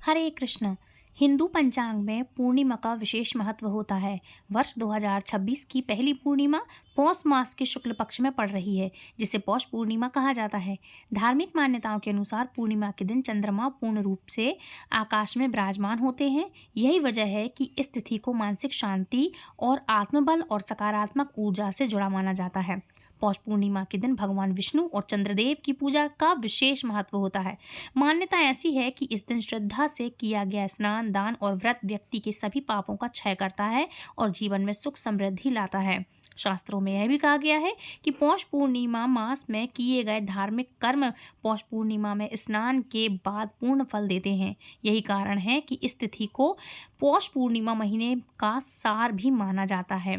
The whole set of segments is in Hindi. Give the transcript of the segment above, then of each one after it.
हरे कृष्ण। हिंदू पंचांग में पूर्णिमा का विशेष महत्व होता है। वर्ष 2026 की पहली पूर्णिमा पौष मास के शुक्ल पक्ष में पड़ रही है, जिसे पौष पूर्णिमा कहा जाता है। धार्मिक मान्यताओं के अनुसार पूर्णिमा के दिन चंद्रमा पूर्ण रूप से आकाश में विराजमान होते हैं। यही वजह है कि इस तिथि को मानसिक शांति और आत्मबल और सकारात्मक ऊर्जा से जुड़ा माना जाता है। पौष पूर्णिमा के दिन भगवान विष्णु और चंद्रदेव की पूजा का विशेष महत्व होता है। मान्यता ऐसी है कि इस दिन श्रद्धा से किया गया स्नान, दान और व्रत व्यक्ति के सभी पापों का क्षय करता है और जीवन में सुख समृद्धि लाता है। शास्त्रों में यह भी कहा गया है कि पौष पूर्णिमा मास में किए गए धार्मिक कर्म पौष पूर्णिमा में स्नान के बाद पूर्ण फल देते हैं। यही कारण है कि इस तिथि को पौष पूर्णिमा महीने का सार भी माना जाता है।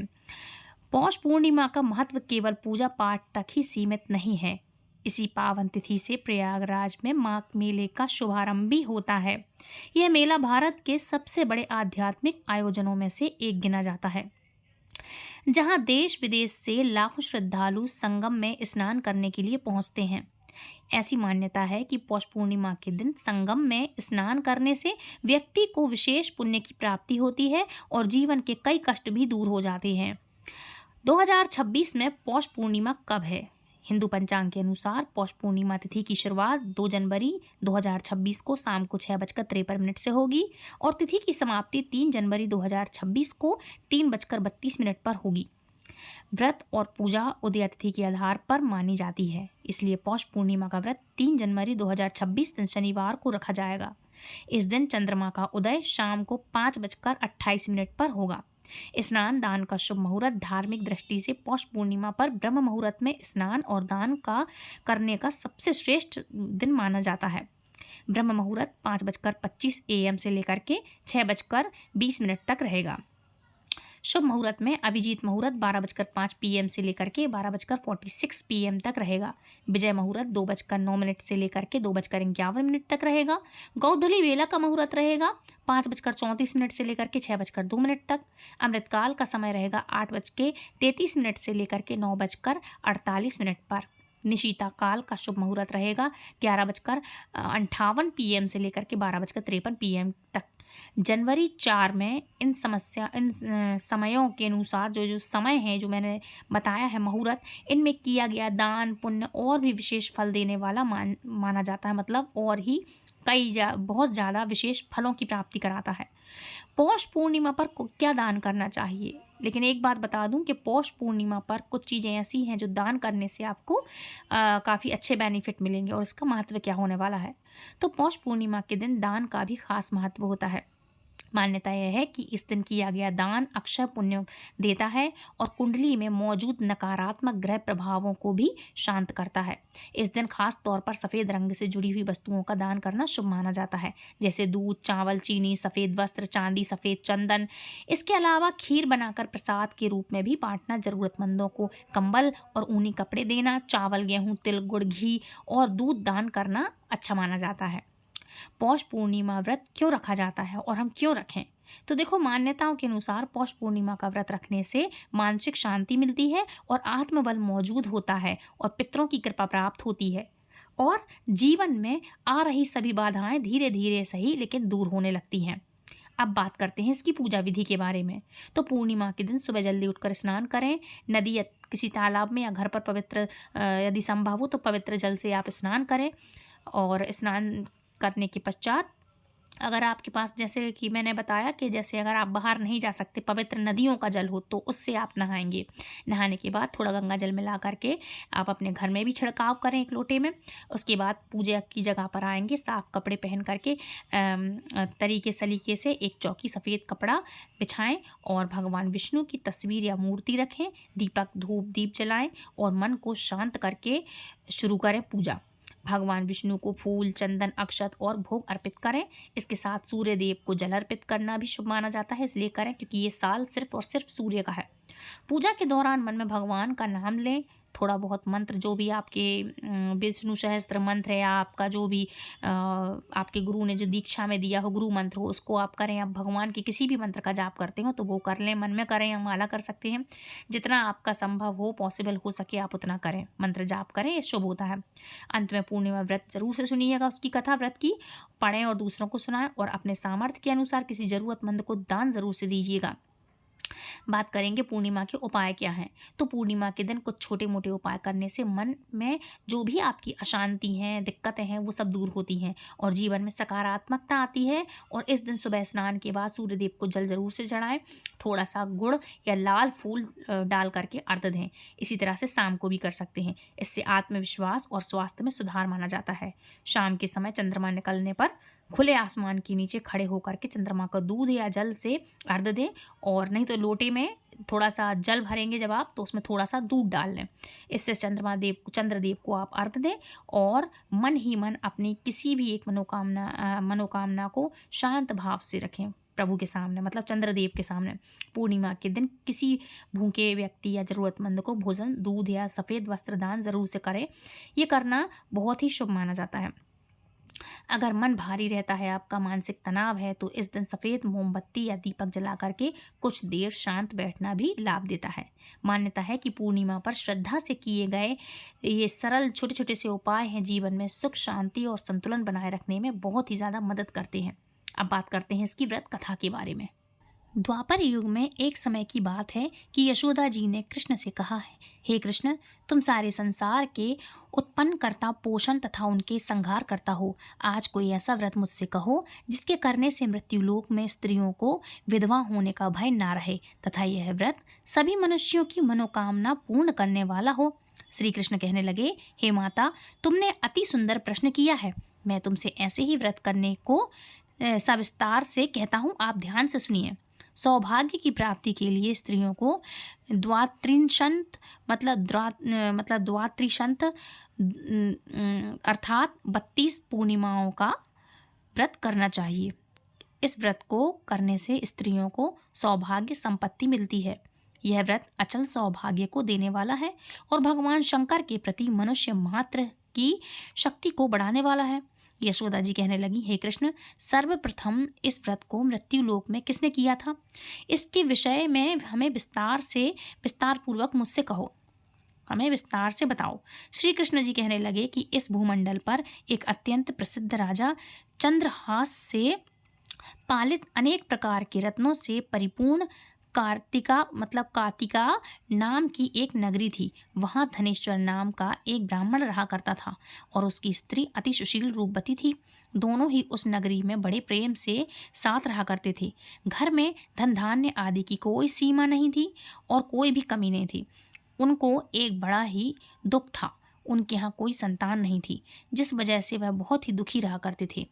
पौष पूर्णिमा का महत्व केवल पूजा पाठ तक ही सीमित नहीं है। इसी पावन तिथि से प्रयागराज में माघ मेले का शुभारंभ भी होता है। यह मेला भारत के सबसे बड़े आध्यात्मिक आयोजनों में से एक गिना जाता है, जहां देश विदेश से लाखों श्रद्धालु संगम में स्नान करने के लिए पहुंचते हैं। ऐसी मान्यता है कि पौष पूर्णिमा के दिन संगम में स्नान करने से व्यक्ति को विशेष पुण्य की प्राप्ति होती है और जीवन के कई कष्ट भी दूर हो जाते हैं। 2026 में पौष पूर्णिमा कब है? हिंदू पंचांग के अनुसार पौष पूर्णिमा तिथि की शुरुआत 2 जनवरी 2026 को शाम को 6:53 से होगी और तिथि की समाप्ति 3 जनवरी 2026 को 3:32 पर होगी। व्रत और पूजा उदय तिथि के आधार पर मानी जाती है, इसलिए पौष पूर्णिमा का व्रत 3 जनवरी 2026 दिन शनिवार को रखा जाएगा। इस दिन चंद्रमा का उदय शाम को 5:28 पर होगा। स्नान दान का शुभ मुहूर्त धार्मिक दृष्टि से पौष पूर्णिमा पर ब्रह्म मुहूर्त में स्नान और दान का करने का सबसे श्रेष्ठ दिन माना जाता है। ब्रह्म मुहूर्त 5:25 AM से लेकर के 6:20 तक रहेगा। शुभ मुहूर्त में अभिजीत मुहूर्त 12:05 PM से लेकर के 12:46 PM तक रहेगा। विजय मुहूर्त 2:09 से लेकर के 2:51 तक रहेगा। गौधुली वेला का मुहूर्त रहेगा 5:34 से लेकर के 6:02 तक। अमृतकाल का समय रहेगा 8:33 से लेकर के 9:48 पर। निशीता काल का शुभ मुहूर्त रहेगा 11:58 PM से लेकर के 12:53 PM तक। जनवरी 4 में इन समयों के अनुसार जो समय है जो मैंने बताया है मुहूर्त, इनमें किया गया दान पुण्य और भी विशेष फल देने वाला माना जाता है, मतलब और ही बहुत ज़्यादा विशेष फलों की प्राप्ति कराता है। पौष पूर्णिमा पर क्या दान करना चाहिए? लेकिन एक बात बता दूं कि पौष पूर्णिमा पर कुछ चीज़ें ऐसी हैं जो दान करने से आपको काफ़ी अच्छे बेनिफिट मिलेंगे और इसका महत्व क्या होने वाला है। तो पौष पूर्णिमा के दिन दान का भी खास महत्व होता है। मान्यता यह है कि इस दिन किया गया दान अक्षय पुण्य देता है और कुंडली में मौजूद नकारात्मक ग्रह प्रभावों को भी शांत करता है। इस दिन खास तौर पर सफ़ेद रंग से जुड़ी हुई वस्तुओं का दान करना शुभ माना जाता है, जैसे दूध, चावल, चीनी, सफ़ेद वस्त्र, चांदी, सफ़ेद चंदन। इसके अलावा खीर बनाकर प्रसाद के रूप में भी बांटना, ज़रूरतमंदों को कंबल और ऊनी कपड़े देना, चावल, गेहूँ, तिल, गुड़, घी और दूध दान करना अच्छा माना जाता है। पौष पूर्णिमा व्रत क्यों रखा जाता है और हम क्यों रखें? तो देखो, मान्यताओं के अनुसार पौष पूर्णिमा का व्रत रखने से मानसिक शांति मिलती है और आत्मबल मौजूद होता है और पितरों की कृपा प्राप्त होती है और जीवन में आ रही सभी बाधाएं धीरे धीरे सही लेकिन दूर होने लगती हैं। अब बात करते हैं इसकी पूजा विधि के बारे में। तो पूर्णिमा के दिन सुबह जल्दी उठकर स्नान करें। नदी या किसी तालाब में या घर पर पवित्र यदि संभव हो तो पवित्र जल से आप स्नान करें और स्नान करने के पश्चात अगर आपके पास, जैसे कि मैंने बताया कि जैसे अगर आप बाहर नहीं जा सकते, पवित्र नदियों का जल हो तो उससे आप नहाएंगे। नहाने के बाद थोड़ा गंगा जल मिला करके आप अपने घर में भी छिड़काव करें एक लोटे में। उसके बाद पूजा की जगह पर आएंगे, साफ कपड़े पहन करके तरीके सलीके से एक चौकी सफ़ेद कपड़ा बिछाएं और भगवान विष्णु की तस्वीर या मूर्ति रखें। दीपक धूप दीप जलाएं और मन को शांत करके शुरू करें पूजा। भगवान विष्णु को फूल, चंदन, अक्षत और भोग अर्पित करें। इसके साथ सूर्य देव को जल अर्पित करना भी शुभ माना जाता है, इसलिए करें क्योंकि ये साल सिर्फ और सिर्फ सूर्य का है। पूजा के दौरान मन में भगवान का नाम लें, थोड़ा बहुत मंत्र जो भी आपके विष्णु सहस्त्र मंत्र है, आपका जो भी आपके गुरु ने जो दीक्षा में दिया हो गुरु मंत्र हो, उसको आप करें। आप भगवान के किसी भी मंत्र का जाप करते हो तो वो कर लें, मन में करें या माला कर सकते हैं। जितना आपका संभव हो, पॉसिबल हो सके आप उतना करें, मंत्र जाप करें, शुभ होता है। अंत में पूर्णिमा व्रत जरूर से सुनिएगा, उसकी कथा व्रत की पढ़ें और दूसरों को सुनाएं, और अपने सामर्थ्य के अनुसार किसी जरूरतमंद को दान जरूर से दीजिएगा। बात करेंगे पूर्णिमा के उपाय क्या हैं। तो पूर्णिमा के दिन कुछ छोटे मोटे उपाय करने से मन में जो भी आपकी अशांति हैं, दिक्कतें हैं, वो सब दूर होती हैं और जीवन में सकारात्मकता आती है। और इस दिन सुबह स्नान के बाद सूर्यदेव को जल जरूर से चढ़ाएं, थोड़ा सा गुड़ या लाल फूल डाल करके अर्घ दें। इसी तरह से शाम को भी कर सकते हैं। इससे आत्मविश्वास और स्वास्थ्य में सुधार माना जाता है। शाम के समय चंद्रमा निकलने पर खुले आसमान के नीचे खड़े होकर के चंद्रमा का दूध या जल से अर्घ दें, और नहीं तो लोटे में थोड़ा सा जल भरेंगे जब आप, तो उसमें थोड़ा सा दूध डाल लें। इससे चंद्रदेव को आप अर्घ दें और मन ही मन अपनी किसी भी एक मनोकामना को शांत भाव से रखें प्रभु के सामने, मतलब चंद्रदेव के सामने। पूर्णिमा के दिन किसी भूखे व्यक्ति या जरूरतमंद को भोजन, दूध या सफ़ेद वस्त्र दान जरूर से करें। ये करना बहुत ही शुभ माना जाता है। अगर मन भारी रहता है, आपका मानसिक तनाव है, तो इस दिन सफ़ेद मोमबत्ती या दीपक जला करके कुछ देर शांत बैठना भी लाभ देता है। मान्यता है कि पूर्णिमा पर श्रद्धा से किए गए ये सरल छोटे छोटे से उपाय हैं, जीवन में सुख, शांति और संतुलन बनाए रखने में बहुत ही ज़्यादा मदद करते हैं। अब बात करते हैं इसकी व्रत कथा के बारे में। द्वापर युग में एक समय की बात है कि यशोदा जी ने कृष्ण से कहा है, हे कृष्ण, तुम सारे संसार के उत्पन्न करता, पोषण तथा उनके संहार करता हो। आज कोई ऐसा व्रत मुझसे कहो जिसके करने से मृत्युलोक में स्त्रियों को विधवा होने का भय ना रहे तथा यह व्रत सभी मनुष्यों की मनोकामना पूर्ण करने वाला हो। श्री कृष्ण कहने लगे, हे माता, तुमने अति सुंदर प्रश्न किया है। मैं तुमसे ऐसे ही व्रत करने को सविस्तार से कहता हूँ, आप ध्यान से सुनिए। सौभाग्य की प्राप्ति के लिए स्त्रियों को द्वात्रिशंत अर्थात 32 पूर्णिमाओं का व्रत करना चाहिए। इस व्रत को करने से स्त्रियों को सौभाग्य संपत्ति मिलती है। यह व्रत अचल सौभाग्य को देने वाला है और भगवान शंकर के प्रति मनुष्य मात्र की शक्ति को बढ़ाने वाला है। यशोदा जी कहने लगी, हे कृष्ण, सर्वप्रथम इस व्रत को मृत्युलोक में किसने किया था? इसके विषय में हमें विस्तार पूर्वक मुझसे कहो, हमें विस्तार से बताओ। श्री कृष्ण जी कहने लगे कि इस भूमंडल पर एक अत्यंत प्रसिद्ध राजा चंद्रहास से पालित अनेक प्रकार के रत्नों से परिपूर्ण कार्तिका नाम की एक नगरी थी। वहाँ धनेश्वर नाम का एक ब्राह्मण रहा करता था और उसकी स्त्री अति सुशील रूपवती थी। दोनों ही उस नगरी में बड़े प्रेम से साथ रहा करते थे। घर में धन धान्य आदि की कोई सीमा नहीं थी और कोई भी कमी नहीं थी। उनको एक बड़ा ही दुख था, उनके यहाँ कोई संतान नहीं थी, जिस वजह से वह बहुत ही दुखी रहा करते थे।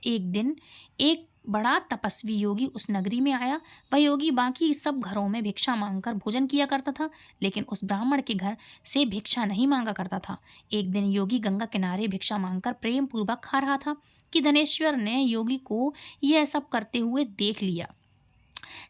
एक दिन एक बड़ा तपस्वी योगी उस नगरी में आया। वह योगी बाकी सब घरों में भिक्षा मांगकर भोजन किया करता था, लेकिन उस ब्राह्मण के घर से भिक्षा नहीं मांगा करता था। एक दिन योगी गंगा किनारे भिक्षा मांगकर प्रेम पूर्वक खा रहा था कि धनेश्वर ने योगी को यह सब करते हुए देख लिया।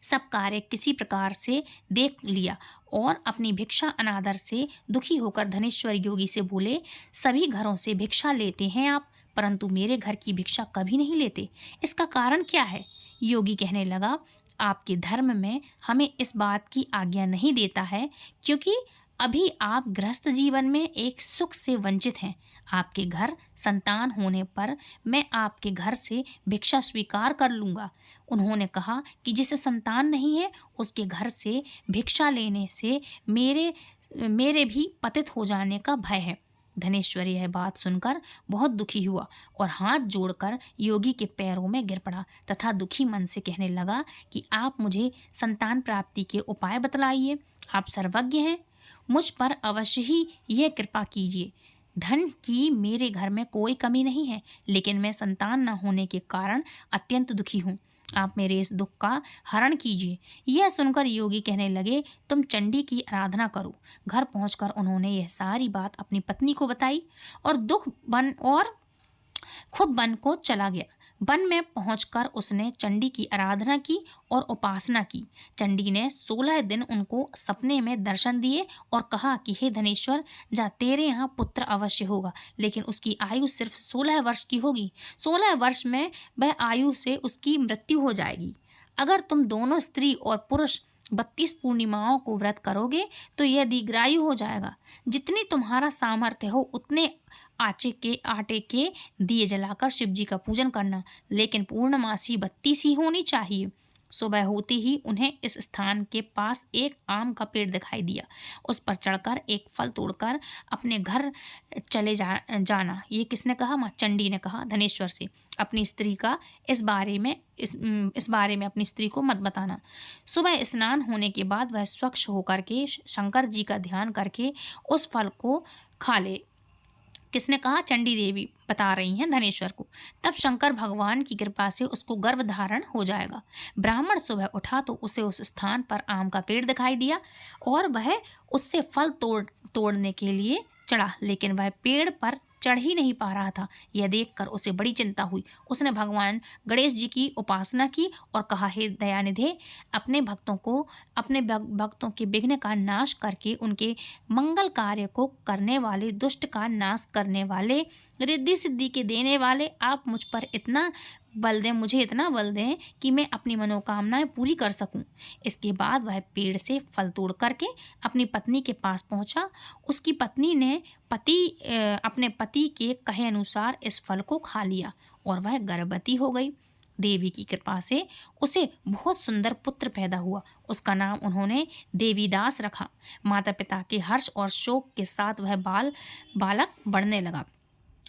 सब कार्य किसी प्रकार से देख लिया और अपनी भिक्षा अनादर से दुखी होकर धनेश्वर योगी से बोले, सभी घरों से भिक्षा लेते हैं आप, परंतु मेरे घर की भिक्षा कभी नहीं लेते, इसका कारण क्या है? योगी कहने लगा, आपके धर्म में हमें इस बात की आज्ञा नहीं देता है, क्योंकि अभी आप गृहस्थ जीवन में एक सुख से वंचित हैं। आपके घर संतान होने पर मैं आपके घर से भिक्षा स्वीकार कर लूँगा। उन्होंने कहा कि जिसे संतान नहीं है उसके घर से भिक्षा लेने से मेरे भी पतित हो जाने का भय है। धनेश्वर यह बात सुनकर बहुत दुखी हुआ और हाथ जोड़कर योगी के पैरों में गिर पड़ा तथा दुखी मन से कहने लगा कि आप मुझे संतान प्राप्ति के उपाय बतलाइए। आप सर्वज्ञ हैं, मुझ पर अवश्य ही यह कृपा कीजिए। धन की मेरे घर में कोई कमी नहीं है, लेकिन मैं संतान न होने के कारण अत्यंत दुखी हूँ। आप मेरे इस दुख का हरण कीजिए। यह सुनकर योगी कहने लगे, तुम चंडी की आराधना करो। घर पहुंचकर उन्होंने यह सारी बात अपनी पत्नी को बताई और खुद वन को चला गया। वन में पहुंचकर उसने चंडी की आराधना की और उपासना की। चंडी ने 16 दिन उनको सपने में दर्शन दिए और कहा कि हे धनेश्वर, जा, तेरे यहाँ पुत्र अवश्य होगा, लेकिन उसकी आयु सिर्फ 16 वर्ष की होगी। 16 वर्ष में वह आयु से उसकी मृत्यु हो जाएगी। अगर तुम दोनों स्त्री और पुरुष 32 पूर्णिमाओं को व्रत करोगे तो यह दीर्घायु हो जाएगा। जितनी तुम्हारा सामर्थ्य हो उतने आटे के दिए जलाकर शिव जी का पूजन करना, लेकिन पूर्णमासी 32 ही होनी चाहिए। सुबह होते ही उन्हें इस स्थान के पास एक आम का पेड़ दिखाई दिया। उस पर चढ़कर एक फल तोड़कर अपने घर चले जाना। ये किसने कहा? माँ चंडी ने कहा धनेश्वर से। अपनी स्त्री का इस बारे में अपनी स्त्री को मत बताना। सुबह स्नान होने के बाद वह स्वच्छ होकर के शंकर जी का ध्यान करके उस फल को खा ले। किसने कहा? चंडी देवी बता रही हैं धनेश्वर को। तब शंकर भगवान की कृपा से उसको गर्भ धारण हो जाएगा। ब्राह्मण सुबह उठा तो उसे उस स्थान पर आम का पेड़ दिखाई दिया और वह उससे फल तोड़ने के लिए चढ़ा, लेकिन वह पेड़ पर चढ़ ही नहीं पा रहा था। यह देखकर उसे बड़ी चिंता हुई। उसने भगवान गणेश जी की उपासना की और कहा, हे दयानिधे, अपने भक्तों के विघ्न का नाश करके उनके मंगल कार्य को करने वाले, दुष्ट का नाश करने वाले, रिद्धि सिद्धि के देने वाले, आप मुझे इतना बल दें कि मैं अपनी मनोकामनाएं पूरी कर सकूं। इसके बाद वह पेड़ से फल तोड़ करके अपनी पत्नी के पास पहुंचा। उसकी पत्नी ने अपने पति के कहे अनुसार इस फल को खा लिया और वह गर्भवती हो गई। देवी की कृपा से उसे बहुत सुंदर पुत्र पैदा हुआ। उसका नाम उन्होंने देवीदास रखा। माता पिता के हर्ष और शोक के साथ वह बालक बढ़ने लगा।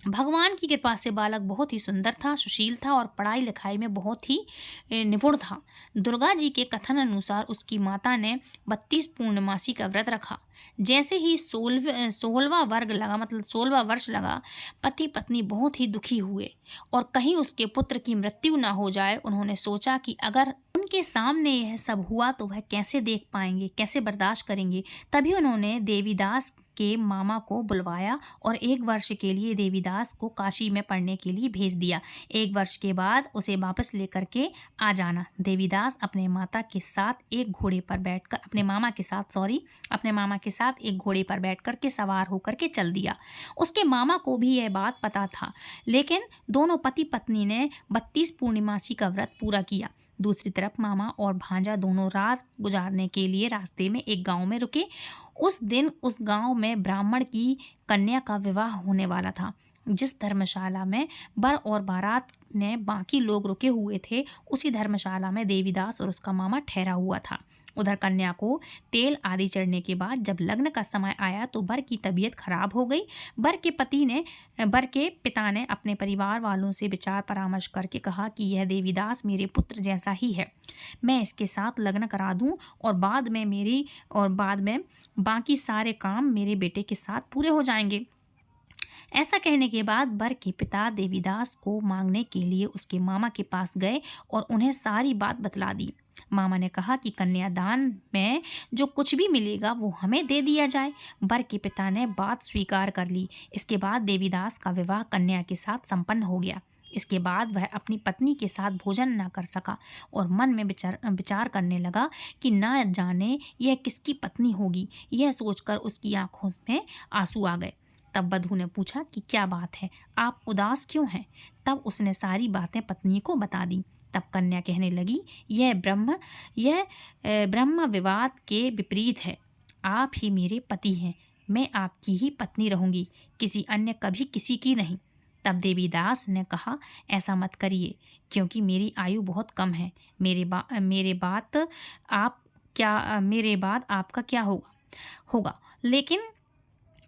भगवान की कृपा से बालक बहुत ही सुंदर था, सुशील था और पढ़ाई लिखाई में बहुत ही निपुण था। दुर्गा जी के कथन अनुसार उसकी माता ने 32 पूर्णमासी का व्रत रखा। जैसे ही 16वां वर्ष लगा, पति पत्नी बहुत ही दुखी हुए और कहीं उसके पुत्र की मृत्यु ना हो जाए। उन्होंने सोचा कि अगर उनके सामने यह सब हुआ तो वह कैसे देख पाएंगे, कैसे बर्दाश्त करेंगे। तभी उन्होंने देवीदास के मामा को बुलवाया और 1 वर्ष के लिए देवीदास को काशी में पढ़ने के लिए भेज दिया। 1 वर्ष के बाद उसे वापस लेकर के आ जाना। देवीदास अपने मामा के साथ एक घोड़े पर बैठकर के सवार होकर के चल दिया। उसके मामा को भी यह बात पता था, लेकिन दोनों पति पत्नी ने 32 पूर्णिमासी का व्रत पूरा किया। दूसरी तरफ मामा और भांजा दोनों रात गुजारने के लिए रास्ते में एक गांव में रुके। उस दिन उस गांव में ब्राह्मण की कन्या का विवाह होने वाला था। जिस धर्मशाला में बर और बारात ने बाकी लोग रुके हुए थे, उसी धर्मशाला में देवीदास और उसका मामा ठहरा हुआ था। उधर कन्या को तेल आदि चढ़ने के बाद जब लग्न का समय आया तो बर की तबीयत खराब हो गई। बर के पिता ने अपने परिवार वालों से विचार परामर्श करके कहा कि यह देवीदास मेरे पुत्र जैसा ही है, मैं इसके साथ लग्न करा दूं और बाद में बाकी सारे काम मेरे बेटे के साथ पूरे हो जाएंगे। ऐसा कहने के बाद बर के पिता देवीदास को मांगने के लिए उसके मामा के पास गए और उन्हें सारी बात बतला दी। मामा ने कहा कि कन्यादान में जो कुछ भी मिलेगा वो हमें दे दिया जाए। बर के पिता ने बात स्वीकार कर ली। इसके बाद देवीदास का विवाह कन्या के साथ संपन्न हो गया। इसके बाद वह अपनी पत्नी के साथ भोजन न कर सका और मन में विचार करने लगा कि ना जाने यह किसकी पत्नी होगी। यह सोचकर उसकी आंखों में आंसू आ गए। तब वधू ने पूछा कि क्या बात है, आप उदास क्यों हैं? तब उसने सारी बातें पत्नी को बता दी। तब कन्या कहने लगी, यह ब्रह्म विवाद के विपरीत है। आप ही मेरे पति हैं, मैं आपकी ही पत्नी रहूंगी, किसी अन्य कभी किसी की नहीं। तब देवीदास ने कहा, ऐसा मत करिए, क्योंकि मेरी आयु बहुत कम है। मेरे बाद आपका क्या होगा। लेकिन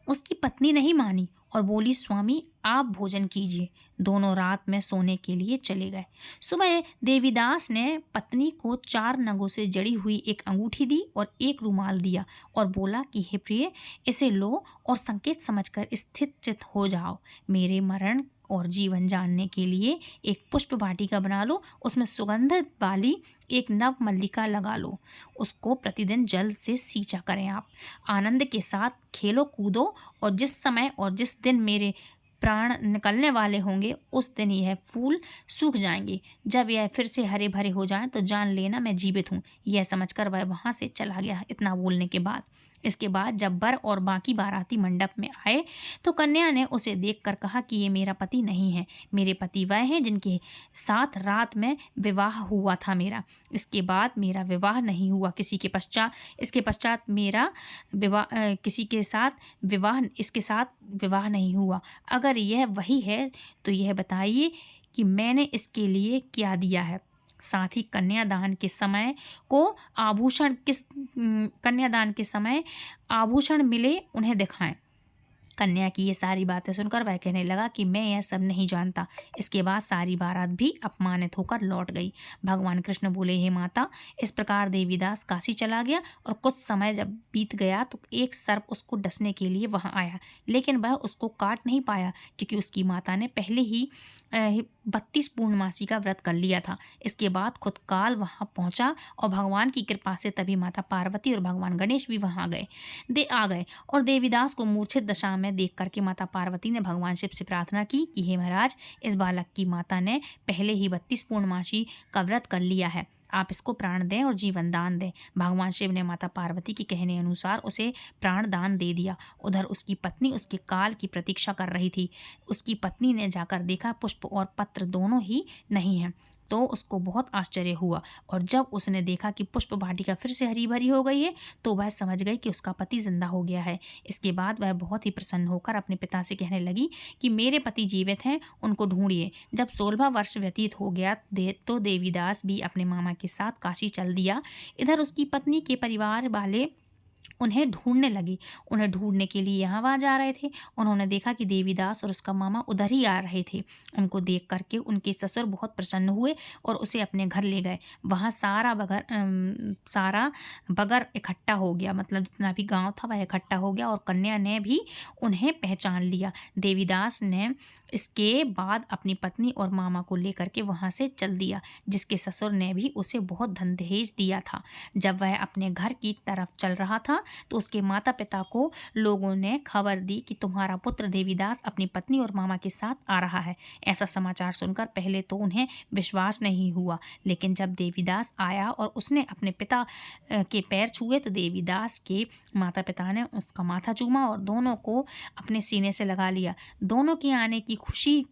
उसकी पत्नी नहीं मानी और बोली, स्वामी आप भोजन कीजिए। दोनों रात में सोने के लिए चले गए। सुबह देवीदास ने पत्नी को 4 नगों से जड़ी हुई एक अंगूठी दी और एक रुमाल दिया और बोला कि हे प्रिय, इसे लो और संकेत समझकर स्थित चित हो जाओ। मेरे मरण और जीवन जानने के लिए एक पुष्प वाटिका बना लो, उसमें सुगंध वाली एक नव मल्लिका लगा लो। उसको प्रतिदिन जल से सींचा करें। आप आनंद के साथ खेलो कूदो और जिस समय और जिस दिन मेरे प्राण निकलने वाले होंगे उस दिन यह फूल सूख जाएंगे। जब यह फिर से हरे भरे हो जाएं तो जान लेना मैं जीवित हूँ। यह समझकर वह वहाँ से चला गया। इतना बोलने के बाद इसके बाद जब वर और बाकी बाराती मंडप में आए तो कन्या ने उसे देखकर कहा कि ये मेरा पति नहीं है, मेरे पति वह हैं जिनके साथ रात में विवाह हुआ था मेरा। इसके बाद मेरा विवाह नहीं हुआ इसके पश्चात मेरा विवाह इसके साथ विवाह नहीं हुआ। अगर यह वही है तो यह बताइए कि मैंने इसके लिए क्या दिया है। साथ ही कन्यादान के समय आभूषण मिले उन्हें दिखाएं। कन्या की ये सारी बातें सुनकर वह कहने लगा कि मैं यह सब नहीं जानता। इसके बाद सारी बारात भी अपमानित होकर लौट गई। भगवान कृष्ण बोले, हे माता, इस प्रकार देवीदास काशी चला गया और कुछ समय जब बीत गया तो एक सर्प उसको डसने के लिए वहां आया, लेकिन वह उसको काट नहीं पाया क्योंकि उसकी माता ने पहले ही 32 पूर्णमासी का व्रत कर लिया था। इसके बाद खुद काल वहां पहुंचा और भगवान की कृपा से तभी माता पार्वती और भगवान गणेश भी वहां आ गए और देवीदास को मूर्छित दशा में देख करके माता पार्वती ने भगवान शिव से प्रार्थना की कि हे महाराज, इस बालक की माता ने पहले ही 32 पूर्णमासी का व्रत कर लिया है, आप इसको प्राण दें और जीवन दान दें। भगवान शिव ने माता पार्वती के कहने अनुसार उसे प्राण दान दे दिया। उधर उसकी पत्नी उसके काल की प्रतीक्षा कर रही थी। उसकी पत्नी ने जाकर देखा पुष्प और पत्र दोनों ही नहीं हैं, तो उसको बहुत आश्चर्य हुआ और जब उसने देखा कि पुष्प वाटिका फिर से हरी भरी हो गई है तो वह समझ गई कि उसका पति जिंदा हो गया है। इसके बाद वह बहुत ही प्रसन्न होकर अपने पिता से कहने लगी कि मेरे पति जीवित हैं, उनको ढूंढिए। जब 16वां वर्ष व्यतीत हो गया तो देवीदास भी अपने मामा के साथ काशी चल दिया। इधर उसकी पत्नी के परिवार वाले उन्हें ढूंढने लगी। उन्हें ढूंढने के लिए यहाँ वहाँ जा रहे थे। उन्होंने देखा कि देवीदास और उसका मामा उधर ही आ रहे थे। उनको देख करके उनके ससुर बहुत प्रसन्न हुए और उसे अपने घर ले गए। वहाँ सारा बगर इकट्ठा हो गया, मतलब जितना भी गांव था वह इकट्ठा हो गया और कन्या ने भी उन्हें पहचान लिया। देवीदास ने इसके बाद अपनी पत्नी और मामा को लेकर के वहाँ से चल दिया, जिसके ससुर ने भी उसे बहुत धन दहेज दिया था। जब वह अपने घर की तरफ चल रहा था तो उसके माता पिता को लोगों ने खबर दी कि तुम्हारा पुत्र देवीदास अपनी पत्नी और मामा के साथ आ रहा है। ऐसा समाचार सुनकर पहले तो उन्हें विश्वास नहीं हुआ, लेकिन जब देवीदास आया और उसने अपने पिता के पैर छुए तो देवीदास के माता पिता ने उसका माथा चूमा और दोनों को अपने सीने से लगा लिया। दोनों के आने की खुशी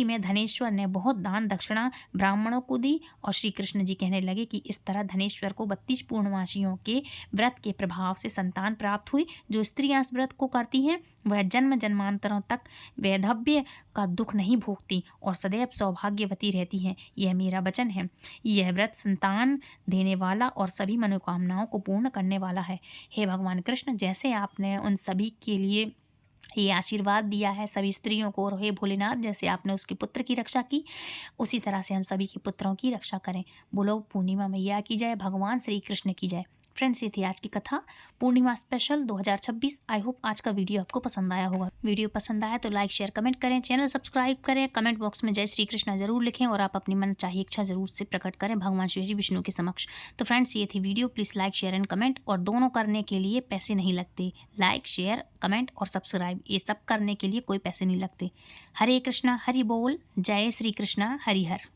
में धनेश्वर ने बहुत दान दक्षिणा ब्राह्मणों को दी और श्री कृष्ण जी कहने लगे कि इस तरह धनेश्वर को 32 पूर्णमासियों के व्रत के प्रभाव से संतान प्राप्त हुई। जो स्त्रियां इस व्रत को करती हैं वह जन्म जन्मांतरों तक वैधव्य का दुख नहीं भोगती और सदैव सौभाग्यवती रहती हैं। यह मेरा वचन है। यह व्रत संतान देने वाला और सभी मनोकामनाओं को पूर्ण करने वाला है। हे भगवान कृष्ण, जैसे आपने उन सभी के लिए ये आशीर्वाद दिया है सभी स्त्रियों को, और हे भोलेनाथ, जैसे आपने उसके पुत्र की रक्षा की उसी तरह से हम सभी के पुत्रों की रक्षा करें। बोलो पूर्णिमा मैया की जय, भगवान श्री कृष्ण की जय। फ्रेंड्स, ये थी आज की कथा पूर्णिमा स्पेशल 2026। आई होप आज का वीडियो आपको पसंद आया होगा। वीडियो पसंद आया तो लाइक शेयर कमेंट करें, चैनल सब्सक्राइब करें, कमेंट बॉक्स में जय श्री कृष्ण जरूर लिखें और आप अपनी मन चाहिए इच्छा जरूर से प्रकट करें भगवान श्री विष्णु के समक्ष। तो फ्रेंड्स, ये थी video. Please like share and comment, और दोनों करने के लिए पैसे नहीं लगते। लाइक शेयर कमेंट और सब्सक्राइब, ये सब करने के लिए कोई पैसे नहीं लगते। हरे कृष्णा हरि बोल, जय श्री कृष्णा हरि हर।